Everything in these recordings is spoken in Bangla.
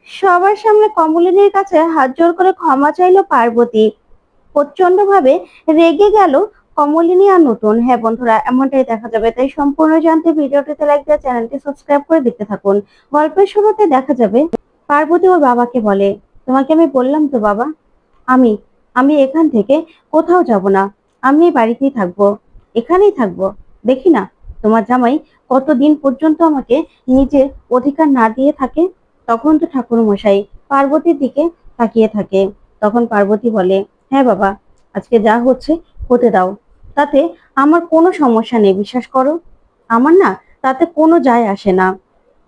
সবার সামনে কমলিনীর কাছে হাত জোড় করে ক্ষমা চাইলো পার্বতী। প্রচন্ড ভাবে রেগে গেল কমলিনী আর নতুন। হ্যাঁ বন্ধুরা, এমনটাই দেখা যাবে, তাই সম্পূর্ণ জানতে ভিডিওটিতে লাইক দিয়ে চ্যানেলটি সাবস্ক্রাইব করে দেখতে থাকুন। গল্পের শুরুতে দেখা যাবে পার্বতী ওর বাবাকে বলে, তোমাকে আমি বললাম তো বাবা, আমি আমি এখান থেকে কোথাও যাব না, আমি এই বাড়িতেই থাকবো, এখানেই থাকবো। দেখি না তোমার জামাই কতদিন পর্যন্ত আমাকে নিজের অধিকার না দিয়ে থাকে। তখন তো ঠাকুর মশাই পার্বতীর দিকে তাকিয়ে থাকে। তখন পার্বতী বলে, হ্যাঁ বাবা, আজকে যা হচ্ছে হতে দাও, তাতে আমার কোনো সমস্যা নেই, বিশ্বাস করো। আমার না তাতে কোনো যায় আসে না,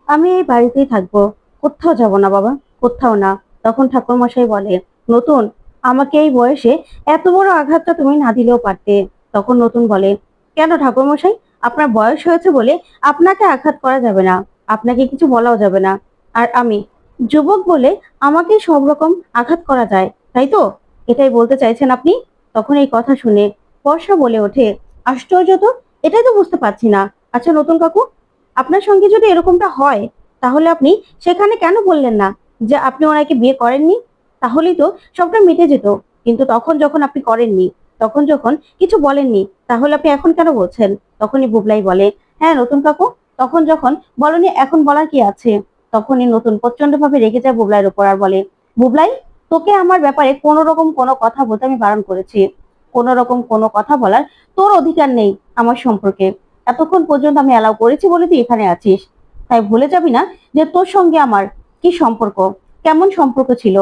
আমি এই বাড়িতেই থাকবো, কোথাও যাব না বাবা, কোথাও না। তখন ঠাকুর মশাই বলে, নতুন, আমাকে এই বয়সে এত বড় আঘাতটা তুমি না দিলেও পারতে। তখন নতুন বলে, কেন ঠাকুর মশাই, আপনার বয়স হয়েছে বলে আপনাকে আঘাত করা যাবে না, আপনাকে কিছু বলাও যাবে না, আর আমি যুবক বলে আমাকে সব রকম আঘাত করা যায়, তাই তো? এটাই বলতে চাইছেন আপনি? তখন এই কথা শুনে বর্ষা বলে ওঠে, আশ্চর্য তো, এটাই তো বুঝতে পারছি না। আচ্ছা নতুন কাকু, আপনার সঙ্গে যদি এরকমটা হয়, তাহলে আপনি সেখানে কেন বললেন না যে আপনি ওনাকে বিয়ে করেননি? তাহলেই তো সবটা মিটে যেত। কিন্তু তখন যখন আপনি করেননি, তখন যখন কিছু বলেননি, তাহলে আপনি এখন কেন বলছেন? তখনই বুবলাই বলে, হ্যাঁ নতুন কাকু, তখন যখন বলনি, এখন বলার কি আছে? তখনই নতুন প্রচন্ড ভাবে রেগে যায় বুবলাইয়ের উপর আর বলে, বুবলাই, তোকে আমার ব্যাপারে কোনো রকম কোনো কথা বলতে আমি বারণ করেছি। কোনো রকম কোনো কথা বলার তোর অধিকার নেই আমার সম্পর্কে। এতক্ষণ পর্যন্ত আমি অ্যালাউ করেছি বলে তুই এখানে আছিস, তাই ভুলে যাবি না যে তোর সঙ্গে আমার কি সম্পর্ক, কেমন সম্পর্ক ছিল,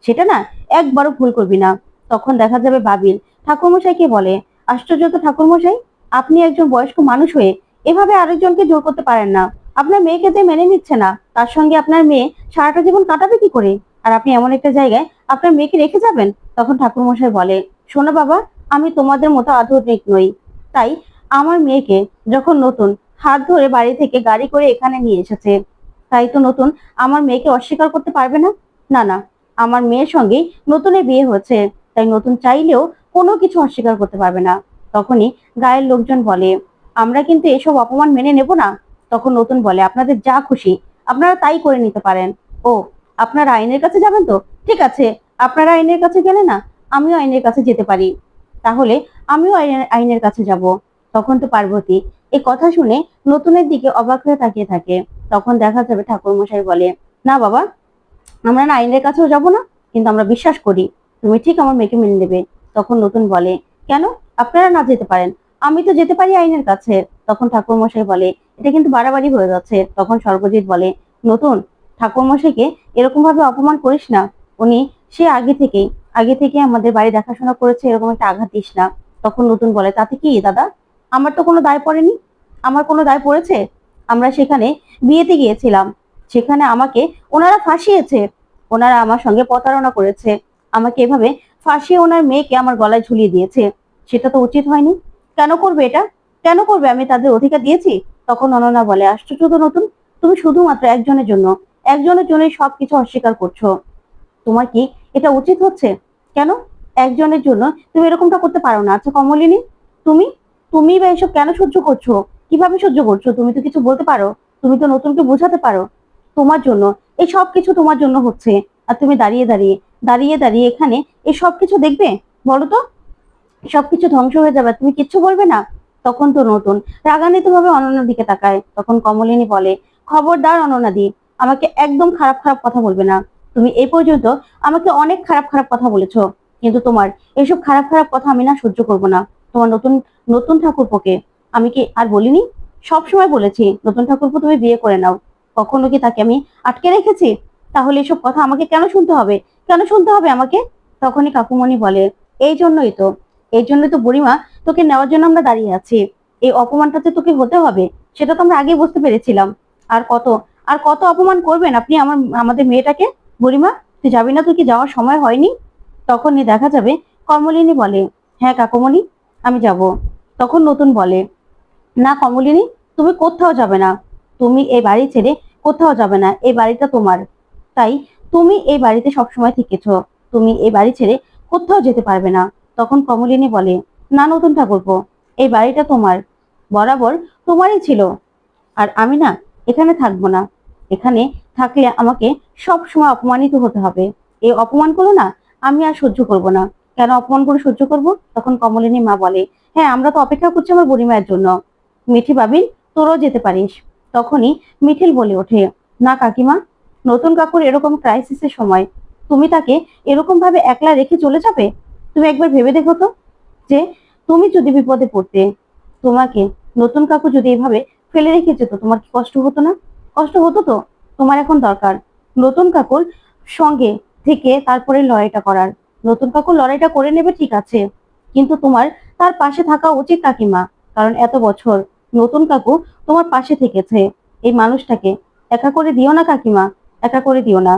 সেটা না একবারও ভুল করবি না। তখন দেখা যাবে বাবিল ঠাকুরমশাইকে বলে, আশ্চর্য তো ঠাকুরমশাই, আপনি একজন বয়স্ক মানুষ হয়ে এভাবে আরেকজনকে জোর করতে পারেন না। আপনার মেয়েকে যে মেনে নিচ্ছে না, তার সঙ্গে আপনার মেয়ে সারাটা জীবন কাটাবে কি করে? আর আপনি এমন একটা জায়গায় আপনার মেয়েকে রেখে যাবেন? তখন ঠাকুরমশাই বলে, শোনো বাবা, আমি তোমাদের মতো আধুনিক নই, তাই আমার মেয়েকে যখন নতুন হাত ধরে বাড়ি থেকে গাড়ি করে এখানে নিয়ে এসেছে, তাই তো নতুন আমার মেয়েকে অস্বীকার করতে পারবে না। না না, আমার মেয়ের সঙ্গেই নতুনের বিয়ে হচ্ছে, তাই নতুন চাইলেও কোনো কিছু অস্বীকার করতে পারবে না। তখনই গায়ের লোকজন বলে, আমরা কিন্তু এসব অপমান মেনে নেব না। তখন নতুন বলে, আপনাদের যা খুশি আপনারা তাই করে নিতে পারেন। ও, আপনারা আইনের কাছে যাবেন তো? ঠিক আছে, আপনারা আইনের কাছে গেলে না আমিও আইনের কাছে যেতে পারি, তাহলে আমিও আইনের কাছে যাব। তখন তো পার্বতী এই কথা শুনে নতুনের দিকে অবাক হয়ে তাকিয়ে থাকে। তখন দেখা যাবে ঠাকুরমশাই বলে, না বাবা, আমরা না আইনের কাছেও যাব না, কিন্তু আমরা বিশ্বাস করি তুমি ঠিক আমার মেয়েকে মেনে নেবে। তখন নতুন বলে, কেন আপনারা না যেতে পারেন? আমি তো যেতে পারি আইনের কাছে। তখন ঠাকুরমশাই বলে, এটা কিন্তু বাড়াবাড়ি হয়ে যাচ্ছে। তখন সর্বজিৎ বলে, নতুন, ঠাকুরমশাইকে এরকম ভাবে অপমান করিস না। উনি সে আগে থেকে আমাদের বাড়ি দেখাশোনা করেছে, এরকম একটা আঘাত দিস না। তখন নতুন বলে, তাতে কি দাদা, আমার তো কোনো দায় পড়েনি। আমার কোনো দায় পড়েছে? আমরা সেখানে বিয়েতে গিয়েছিলাম, সেখানে আমাকে ওনারা ফাঁসিয়েছে, ওনারা আমার সঙ্গে প্রতারণা করেছে, আমাকে এভাবে ফাঁসিয়ে ওনার মেয়েকে আমার গলায় ঝুলিয়ে দিয়েছে। সেটা তো উচিত হয়নি। কেন করবে এটা? কেন করবে? আমি তাদের অধিকার দিয়েছি। তখন অনন্যা বলে, আশ্চর্য তো নতুন, তুমি শুধুমাত্র একজনের জন্যই সবকিছু অস্বীকার করছো। তোমার কি এটা উচিত হচ্ছে? কেন একজনের জন্য তুমি এরকমটা করতে পারো না? আচ্ছা কমলিনী, তুমি তুমি বা এসব কেন সহ্য করছো? কিভাবে সহ্য করছো? তুমি তো কিছু বলতে পারো, তুমি তো নতুনকে বোঝাতে পারো। তোমার জন্য এই সব কিছু তোমার জন্য হচ্ছে, আর তুমি দাঁড়িয়ে দাঁড়িয়ে এখানে এই সব কিছু দেখবে? বলো তো, সবকিছু ধ্বংস হয়ে যাবে, তুমি কিচ্ছু বলবে না? তখন তো নতুন রাগান্বিত ভাবে অনন্যার দিকে তাকায়। তখন কমলিনী বলে, খবরদার অনন্যাদি, আমাকে একদম খারাপ খারাপ কথা বলবে না। তুমি এই পর্যন্ত আমাকে অনেক খারাপ খারাপ কথা বলেছো, কিন্তু তোমার এইসব খারাপ খারাপ কথা আমি না সহ্য করব না। তোমার নতুন নতুন ঠাকুরপোকে আমি কি আর বলিনি? সব সময় বলেছি নতুন ঠাকুরপো তুমি বিয়ে করে নাও। কখনো কি তাকে আমি আটকে রেখেছি? তাহলে এসব কথা আমাকে কেন শুনতে হবে? কেন শুনতে হবে আমাকে? তখনই কাকুমণি বলে, এই জন্যই তো এই জন্যই তো বুড়িমা, তোকে নেওয়ার জন্য আমরা দাঁড়িয়ে আছি। এই অপমানটা যে তোকে হতে হবে সেটা তো আমরা আগে বুঝতে পেরেছিলাম। আর কত আর কত অপমান করবেন আপনি আমাদের মেয়েটাকে? বুড়িমা, তুই যাবি না? তুই কি যাওয়ার সময় হয়নি? তখনই দেখা যাবে কমলিনী বলে, হ্যাঁ কাকুমণি, আমি যাব। তখন নতুন বলে, না কমলিনী, তুমি কোথাও যাবে না, তুমি এই বাড়ি ছেড়ে কোথাও যাবে না, এই বাড়িটা তোমার, তাই তুমি এই বাড়িতে সবসময় থেকেছো, তুমি এই বাড়ি ছেড়ে কোথাও যেতে পারবে না। তখন কমলিনী বলে, না নতুন ঠাকুরপো, এই বাড়িটা তোমার, বরাবর তোমারই ছিল, আর আমি না এখানে থাকবো না, এখানে থাকলে আমাকে সব সময় অপমানিত হতে হবে। এই অপমানগুলো না আমি আর সহ্য করব না। কেন অপমানগুলো সহ্য করব? তখন কমলিনী মা বলে, হ্যাঁ আমরা তো অপেক্ষা করছি আমার বুড়িমায়ের জন্য। মিঠি ভাবি, তোরও যেতে পারিস। তখনই মিঠিল বলে ওঠে, না কাকিমা, নতুন কাকুর এরকম ক্রাইসিসের সময় তুমি তাকে এরকম ভাবে একলা রেখে চলে যাবে? তুমি একবার ভেবে দেখো তো, যে তুমি যদি বিপদে পড়তে, তোমাকে নতুন কাকু যদি এইভাবে ফেলে রেখে যেত, তোমার কি কষ্ট হতো না? কষ্ট হতো তো। তোমার এখন দরকার নতুন কাকুর সঙ্গে থেকে তারপরে লড়াইটা করার। নতুন কাকু লড়াইটা করে নেবে ঠিক আছে, কিন্তু তোমার তার পাশে থাকা উচিত কাকিমা। কারণ এত বছর নতুন কাকু তোমার পাশে থেকেছে। এই মানুষটাকে একা করে দিও না কাকিমা, একা করে দিও না।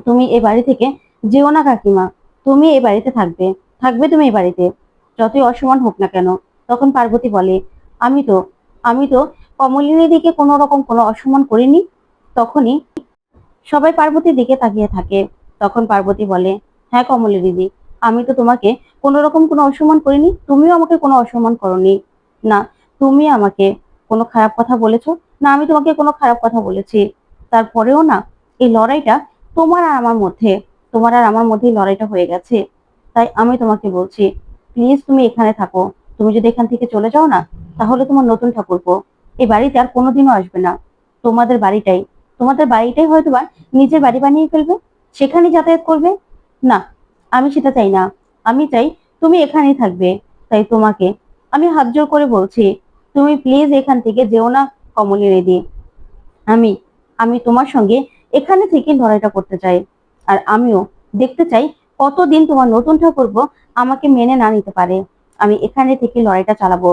তুমি এই বাড়ি থেকে যেও না কাকিমা, তুমি এই বাড়িতে থাকবে, থাকবে তুমি এই বাড়িতে, যতই অসম্মান হোক না কেন। তখন পার্বতী বলে, আমি তো আমি তো কমলিনীর দিকে কোনো রকম কোনো অসম্মান করিনি। তখনই সবাই পার্বতীর দিকে তাকিয়ে থাকে। তখন পার্বতী বলে, হ্যাঁ কমলী দিদি, আমি তো তোমাকে কোনো রকম কোনো অসম্মান করিনি, তুমিও আমাকে কোনো অসম্মান করনি। না, তুমি আমাকে কোনো খারাপ কথা বলেছো, না আমি তোমাকে কোনো খারাপ কথা বলেছি। তারপরেও না, এই লড়াইটা তোমার আর আমার মধ্যে, তোমার আর আমার মধ্যেই লড়াইটা হয়ে গেছে। তাই আমি তোমাকে বলছি, প্লিজ তুমি এখানে থাকো। তুমি যদি এখান থেকে চলে যাও না, তাহলে তোমার নতুন ঠাকুরপো এই বাড়িতে আর কোনোদিনও আসবে না। তোমাদের বাড়িটাই তোমাদের বাড়িটাই হয়তো বা নিজের বাড়ি বানিয়ে ফেলবে, সেখানে যাতায়াত করবে। না, আমি সেটা চাই না। আমি চাই তুমি এখানেই থাকবে। তাই তোমাকে আমি হাত জোর করে বলছি, তুমি প্লিজ এখান থেকে যেও না কমলী দিদি। আমি আমি তোমার সঙ্গে এখানে থেকে লড়াইটা করতে চাই। আর আমিও দেখতে চাই কতদিন তোমার নতুন ঠাকুরপো আমাকে মেনে না নিতে পারে। আমি এখানে থেকে লড়াইটা চালাবো।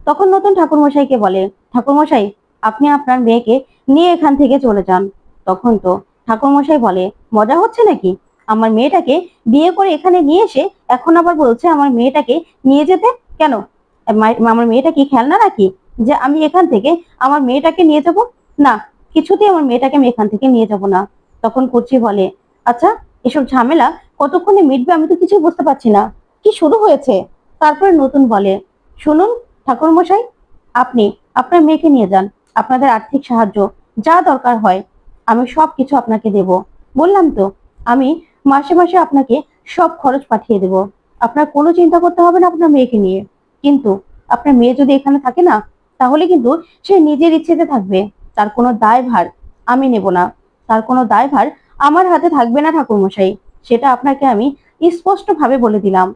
তখন নতুন ঠাকুরমশাইকে বলে, ঠাকুরমশাই, আপনি আপনার মেয়েকে নিয়ে এখান থেকে চলে যান। তখন তো ঠাকুরমশাই বলে, মজা হচ্ছে নাকি? আমার মেয়েটাকে বিয়ে করে এখানে নিয়ে এসে এখন আবার বলছে আমার মেয়েটাকে নিয়ে যেতে। কেন? আমার মেয়েটা কি খেলনা নাকি, যে আমি এখান থেকে আমার মেয়েটাকে নিয়ে যাব? না, কিছুতেই আমার মেয়েটাকে আমি এখান থেকে নিয়ে যাব না। তখন কচি বলে, আচ্ছা, এসব ঝামেলা কতক্ষণে মিটবে আমি তো কিছুই বুঝতে পারছি না, কি শুরু হয়েছে? তারপরে নতুন বলে, শুনুন ঠাকুরমশাই, আপনি আপনার মেয়েকে নিয়ে যান। আপনাদের আর্থিক সাহায্য যা দরকার হয় আমি সব কিছু আপনাকে দেব। বললাম তো, আমি মাসে মাসে আপনাকে সব খরচ পাঠিয়ে দেব। আপনার কোনো চিন্তা করতে হবে না আপনার মেয়েকে নিয়ে। কিন্তু আপনার মেয়ে যদি এখানে থাকে না, তাহলে কিন্তু সে নিজের ইচ্ছেতে থাকবে। তার কোনো দায়ভার আমি নেব না। তার কোনো দায়ভার আমার হাতে থাকবে না ঠাকুরমশাই। সেটা আপনাকে আমি স্পষ্ট ভাবে বলে দিলাম।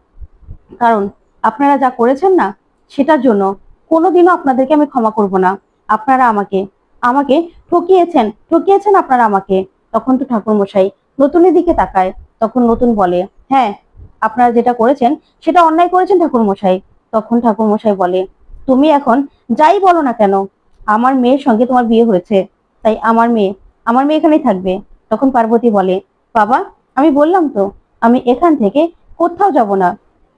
কারণ আপনারা যা করেছেন না, সেটার জন্য কোনোদিনও আপনাদেরকে আমি ক্ষমা করব না। আপনারা আমাকে আমাকে ঠকিয়েছেন, ঠকিয়েছেন আপনারা আমাকে। তখন তো ঠাকুরমশাই নতুনের দিকে তাকায়। তখন নতুন বলে, হ্যাঁ, আপনারা যেটা করেছেন সেটা অন্যায় করেছেন ঠাকুরমশাই। তখন ঠাকুরমশাই বলে, তুমি এখন যাই বলো না কেন, আমার মেয়ের সঙ্গে তোমার বিয়ে হয়েছে, তাই আমার মেয়ে এখানেই থাকবে। তখন পার্বতী বলে, বাবা, আমি বললাম তো, আমি এখান থেকে কোথাও যাব না।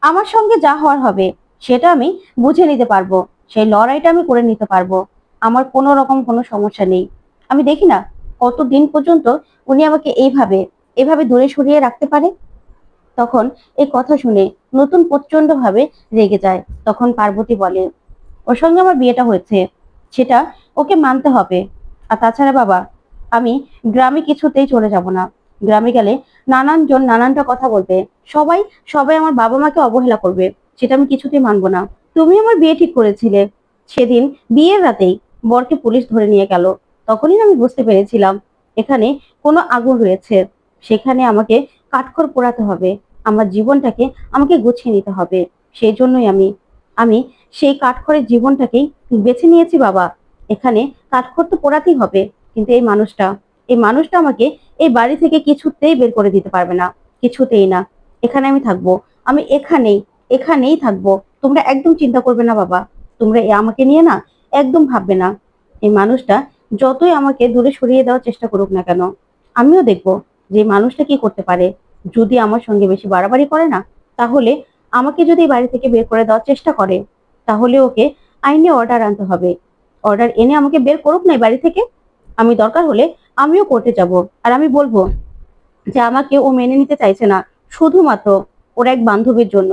আমার সঙ্গে যা হওয়ার হবে সেটা আমি বুঝে নিতে পারবো, সেই লড়াইটা আমি করে নিতে পারবো। আমার কোনো রকম কোনো সমস্যা নেই। আমি দেখি না কতদিন পর্যন্ত উনি আমাকে এইভাবে এভাবে দূরে সরিয়ে রাখতে পারে। তখন এই কথা শুনে নতুন প্রচন্ড ভাবে রেগে যায়। তখন পার্বতী বলে, ওর সঙ্গে আমার বিয়েটা হয়েছে, সেটা ওকে মানতে হবে। আর তাছাড়া বাবা, আমি গ্রামে কিছুতেই চলে যাব না। গ্রামে গেলে নানান জন নানানটা কথা বলবে, সবাই সবাই আমার বাবা মাকে অবহেলা করবে, সেটা আমি কিছুতেই মানবো না। তুমি আমার বিয়ে ঠিক করেছিলে, সেদিন বিয়ের রাতেই বরকে পুলিশ ধরে নিয়ে গেল। তখনই আমি বুঝতে পেরেছিলাম এখানে কোনো আগুন রয়েছে। সেখানে আমাকে কাঠখড় পোড়াতে হবে, আমার জীবনটাকে আমাকে গুছিয়ে নিতে হবে। সেই জন্যই আমি আমি সেই কাঠখড়ের জীবনটাকেই বেছে নিয়েছি বাবা। এখানে কাঠখড় তো পোড়াতেই হবে, কিন্তু এই মানুষটা আমাকে এই বাড়ি থেকে কিছুতেই বের করে দিতে পারবে না, কিছুতেই না। এখানে আমি থাকবো, আমি এখানেই এখানেই থাকবো। তোমরা একদম চিন্তা করবে না বাবা, তোমরা আমাকে নিয়ে না একদম ভাববে না। এই মানুষটা যতই আমাকে দূরে সরিয়ে দেওয়ার চেষ্টা করুক না কেন, আমিও দেখবো যে মানুষটা কি করতে পারে। যদি আমার সঙ্গে বেশি বাড়াবাড়ি করে না, তাহলে আমাকে যদি বাড়ি থেকে বের করে দেওয়ার চেষ্টা করে, তাহলে ওকে আইনে অর্ডার আনতে হবে। অর্ডার এনে আমাকে বের করুক না বাড়ি থেকে, আমি দরকার হলে আমিও কোর্টে যাব। আর আমি বলবো যে আমাকে ও মেনে নিতে চাইছে না, শুধুমাত্র ওর এক বান্ধবীর জন্য,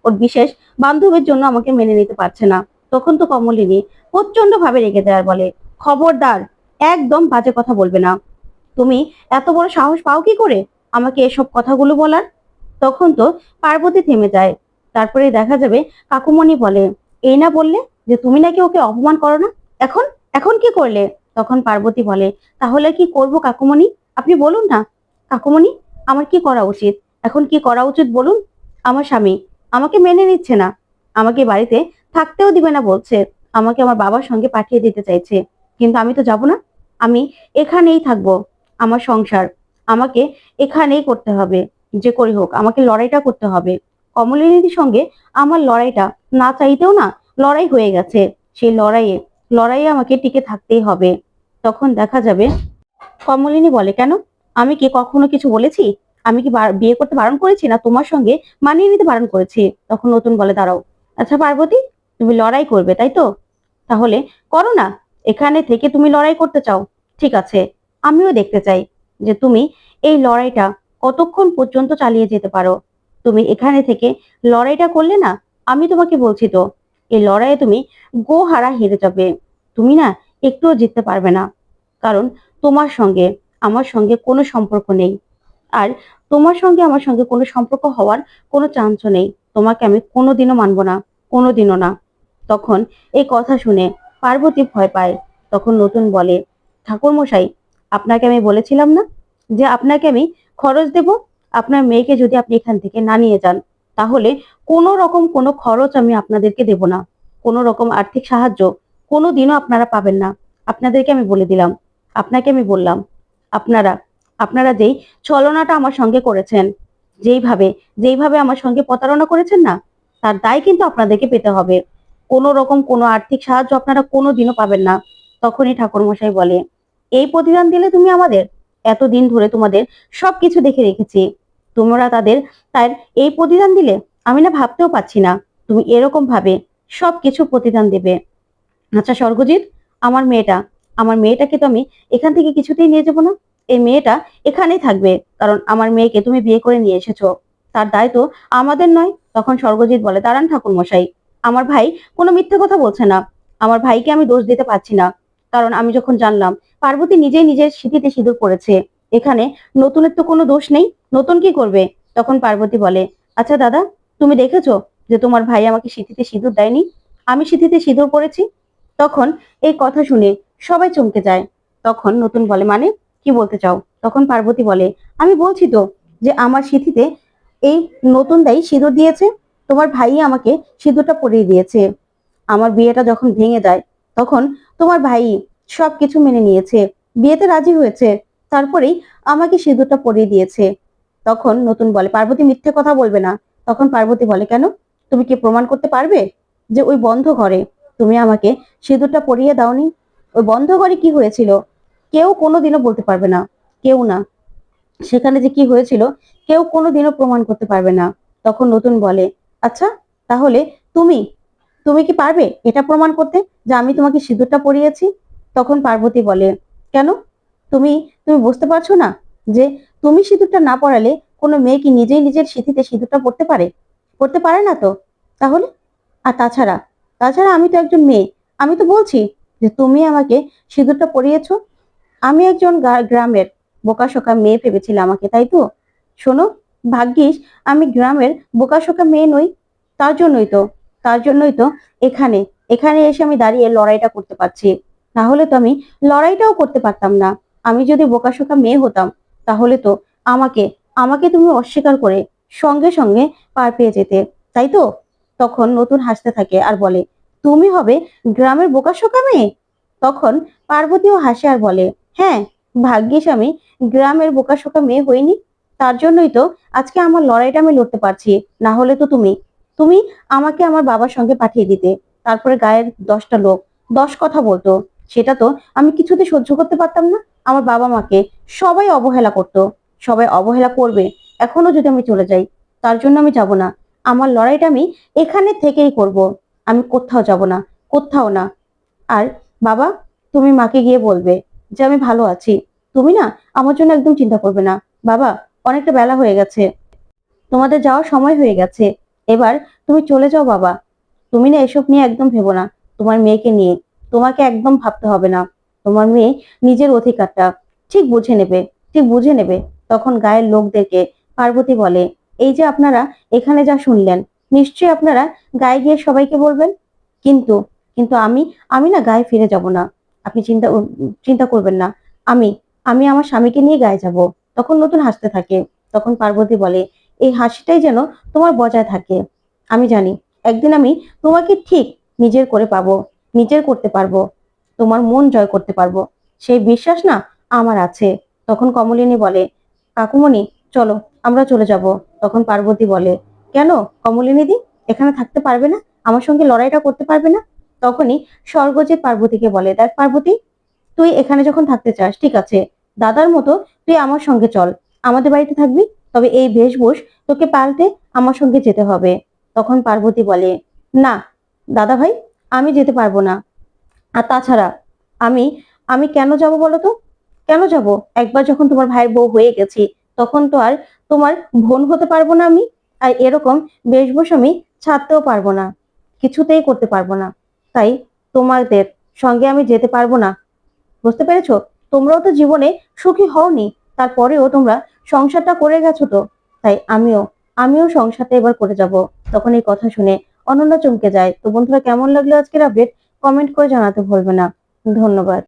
ওর বিশেষ বান্ধবীর জন্য আমাকে মেনে নিতে পারছে না। তখন তো কমলিনী প্রচন্ড ভাবে রেগে যায় আর বলে, খবরদার, একদম বাজে কথা বলবে না। তুমি এত বড় সাহস পাও কি করে আমাকে এসব কথাগুলো বলার? তখন তো পার্বতী থেমে যায়। তারপরে দেখা যাবে কাকুমণি বলে, এই না বললে যে তুমি নাকি ওকে অপমান করো না? এখন এখন কি করলে? তখন পার্বতী বলে, তাহলে কি করব কাকুমণি, আপনি বলুন না। কাকুমণি, আমার কি করা উচিত? এখন কি করা উচিত বলুন? আমার স্বামী আমাকে মেনে নিচ্ছে না, আমাকে বাড়িতে থাকতেও দিবে না বলছে, আমাকে আমার বাবার সঙ্গে পাঠিয়ে দিতে চাইছে, কিন্তু আমি তো যাব না। আমি এখানেই থাকবো। আমার সংসার আমাকে এখানেই করতে হবে, যে করে হোক আমাকে লড়াইটা করতে হবে। কমলিনীর সঙ্গে আমার লড়াইটা না চাইতেও না লড়াই হয়ে গেছে। সেই লড়াইয়ে আমাকে টিকে থাকতেই হবে। তখন দেখা যাবে কমলিনী বলে, কেন? আমি কি কখনো কিছু বলেছি? আমি কি বিয়ে করতে বারণ করেছি, না তোমার সঙ্গে মানিয়ে নিতে বারণ করেছি? তখন নতুন বলে, দাঁড়াও, আচ্ছা পার্বতী, তুমি লড়াই করবে তাই তো? তাহলে করো না। এখানে থেকে তুমি লড়াই করতে চাও, ঠিক আছে, আমিও দেখতে চাই যে তুমি এই লড়াইটা কতক্ষণ পর্যন্ত চালিয়ে যেতে পারো। তুমি এখানে থেকে লড়াইটা করলে না, আমি তোমাকে বলছি তো, এই লড়াইয়ে তুমি গো হারা হেরে যাবে। তুমি না একটুও জিততে পারবে না, কারণ তোমার সঙ্গে আমার সঙ্গে কোনো সম্পর্ক নেই। আর তোমার সঙ্গে আমার সঙ্গে কোনো সম্পর্ক হওয়ার কোনো চান্সও নেই। তোমাকে আমি কোনোদিনও মানবো না, কোনোদিনও না। তখন এই কথা শুনে পার্বতী ভয় পায়। তখন নতুন বলে, ঠাকুর মশাই, আপনাকে আমি বলেছিলাম না যে আপনাকে আমি খরচ দেব? আপনার মেয়েকে যদি আপনি এখান থেকে না নিয়ে যান, তাহলে কোনো রকম কোনো খরচ আমি আপনাদেরকে দেব না। কোনো রকম আর্থিক সাহায্য কোনো দিনও আপনারা পাবেন না। আপনাদেরকে আমি বলে দিলাম, আপনাকে আমি বললাম, আপনারা আপনারা যেই ছলনাটা আমার সঙ্গে করেছেন, যেইভাবে যেইভাবে আমার সঙ্গে প্রতারণা করেছেন না, তার দায় কিন্তু আপনাদেরকে পেতে হবে। কোনো রকম কোনো আর্থিক সাহায্য আপনারা কোনো দিনও পাবেন না। তখনই ঠাকুরমশাই বলে, এই প্রতিদান দিলে তুমি আমাদের? এতদিন ধরে তোমাদের সবকিছু দেখে রেখেছি, তোমরা তার এই প্রতিদান দিলে? আমি না ভাবতেও পারছি না তুমি এরকম ভাবে সবকিছু প্রতিদান দেবে। আচ্ছা স্বর্গজিৎ, আমার মেয়েটা আমার মেয়েটাকে তো আমি এখান থেকে কিছুতেই নিয়ে যাব না। এই মেয়েটা এখানেই থাকবে, কারণ আমার মেয়েকে তুমি বিয়ে করে নিয়ে এসেছো, তার দায় তো আমাদের নয়। তখন স্বর্গজিৎ বলে, দাঁড়ান ঠাকুর মশাই, আমার ভাই কোনো মিথ্যে কথা বলছে না। আমার ভাইকে আমি দোষ দিতে পারছি না, কারণ আমি যখন জানলাম পার্বতী নিজেই নিজের সিঁথিতে সিঁদুর পড়েছে, এখানে নতুনের তো কোনো দোষ নেই, নতুন কি করবে? তখন পার্বতী বলে, আচ্ছা দাদা, তুমি দেখেছো যে তোমার ভাই আমাকে সিঁথিতে সিঁদুর দেয়নি? আমি সিঁথিতে সিঁদুর পড়েছি। তখন এই কথা শুনে সবাই চমকে যায়। তখন নতুন বলে, মানে কি বলতে চাও? তখন পার্বতী বলে, আমি বলছি তো যে আমার সিঁথিতে এই নতুন দাই সিঁদুর দিয়েছে, তোমার ভাই আমাকে সিঁদুরটা পরিয়ে দিয়েছে। আমার বিয়েটা যখন ভেঙে যায়, তখন তোমার ভাই সবকিছু মেনে নিয়েছে, বিয়েতে রাজি হয়েছে, তারপরেই আমাকে সিঁদুরটা পরিয়ে দিয়েছে। তখন নতুন বলে, পার্বতী মিথ্যে কথা বলবে না। তখন পার্বতী বলে, কেন? তুমি কি প্রমাণ করতে পারবে যে ওই বন্ধ ঘরে তুমি আমাকে সিঁদুরটা পরিয়ে দাওনি? ওই বন্ধ ঘরে কি হয়েছিল কেউ কোনোদিনও বলতে পারবে না, কেউ না। সেখানে যে কি হয়েছিল কেউ কোনোদিনও প্রমাণ করতে পারবে না। তখন নতুন বলে, আচ্ছা, তাহলে তুমি তুমি কি পারবে এটা প্রমাণ করতে যে আমি তোমাকে সিঁদুরটা পরিয়েছি? তখন পার্বতী বলে, কেন? তুমি তুমি বুঝতে পারছো না যে তুমি সিঁদুরটা না পরালে কোনো মেয়ে কি নিজেই নিজের সিঁথিতে সিঁদুরটা পরতে পারে? পরতে পারে না তো। তাহলে, আর তাছাড়া তাছাড়া আমি তো একজন মেয়ে, আমি তো বলছি যে তুমি আমাকে সিঁদুরটা পরিয়েছো। আমি একজন গ্রামের বোকাশোকা মেয়ে ভেবেছিলে আমাকে, তাই তো? শোনো, ভাগ্যিস আমি গ্রামের বোকাশোকা মেয়ে নই। তার জন্যই তো তার জন্যই তো এখানে এখানে এসে আমি দাঁড়িয়ে লড়াইটা করতে পারছি। না হলে তো আমি লড়াইটাও করতে পারতাম না। আমি যদি বোকাশোকা মেয়ে হতাম, তাহলে তো আমাকে আমাকে তুমি অস্বীকার করে সঙ্গে সঙ্গে পার পেয়ে যেতে, তাই তো? তখন নতুন হাসতে থাকে আর বলে, তুমি হবে গ্রামের বোকাশোকা মেয়ে? তখন পার্বতীও হাসে আর বলে, হ্যাঁ, ভাগ্যিস আমি গ্রামের বোকাশোকা মেয়ে হইনি। তার জন্যই তো আজকে আমার লড়াইটা আমি লড়তে পারছি। না হলে তো তুমি তুমি আমাকে আমার বাবার সঙ্গে পাঠিয়ে দিতে, তারপরে গায়ের 10টা লোক 10 কথা বলতো, সেটা তো আমি কিছুতে সহ্য করতে পারতাম না। আমার বাবা মাকে সবাই অবহেলা করতো, সবাই অবহেলা করবে এখনো যদি আমি চলে যাই। তার জন্য আমি যাব না। আমার লড়াইটা আমি এখানে থেকেই করব। আমি কোথাও যাব না, কোথাও না। আর বাবা, তুমি মাকে গিয়ে বলবে যে আমি ভালো আছি। তুমি না আমার জন্য একদম চিন্তা করবে না। বাবা, অনেকটা বেলা হয়ে গেছে, তোমাদের যাওয়ার সময় হয়ে গেছে, এবার তুমি চলে যাও বাবা। তুমি না এসব নিয়ে একদম ভেবো না। তোমার মেয়েকে নিয়ে তোমাকে একদম ভাবতে হবে না। তোমার মেয়ে নিজের অধিকারটা ঠিক বুঝে নেবে, ঠিক বুঝে নেবে। তখন গায়ের লোকদেরকে পার্বতী বলে, এই যে আপনারা এখানে যা শুনলেন, নিশ্চয়ই আপনারা গায়ে গিয়ে সবাইকে বলবেন। কিন্তু কিন্তু আমি আমি না গায়ে ফিরে যাব না। আপনি চিন্তা করবেন না। আমি আমি আমার স্বামীকে নিয়ে গায়ে যাব। তখন নতুন হাসতে থাকে। তখন পার্বতী বলে, এই হাসিটাই যেন তোমার বজায় থাকে। আমি জানি একদিন আমি তোমাকে ঠিক নিজের করে পাবো, নিজের করতে পারবো, তোমার মন জয় করতে পারবো। সেই বিশ্বাস না আমার আছে। তখন কমলিনী বলে, কাকুমণি চলো, আমরা চলে যাব। তখন পার্বতী বলে, কেন কমলিনী দি, এখানে থাকতে পারবে না? আমার সঙ্গে লড়াইটা করতে পারবে না? তখনই স্বর্গজিৎ পার্বতীকে বলে, দেখ পার্বতী, তুই এখানে যখন থাকতে চাস ঠিক আছে, দাদার মতো তুই আমার সঙ্গে চল, আমাদের বাড়িতে থাকবি। তবে এই বেশভূষ তোকে পাল্টে আমার সঙ্গে যেতে হবে। তখন পার্বতী বলে, না দাদা ভাই, আমি যেতে পারবো না। আর তাছাড়া আমি আমি কেন যাব বলো তো? কেন যাব? একবার যখন তোমার ভাইয়ের বউ হয়ে গেছি, তখন তো আর তোমার বোন হতে পারবো না আমি। আর এরকম বেশভূষ আমি ছাড়তেও পারবো না, কিছুতেই করতে পারবো না। তাই তোমাদের সঙ্গে আমি যেতে পারবো না। বুঝতে পেরেছো? তোমরাও তো জীবনে সুখী হওনি, তারপরেও তোমরা সংসারটা করে গেছো তো। তাই আমিও সংসারটা এবার করে যাব। তখন এই কথা শুনে অনন্যা চমকে যায়। তো বন্ধুরা, কেমন লাগলো আজকের আপডেট? কমেন্ট করে জানাতে ভুলবে না। ধন্যবাদ।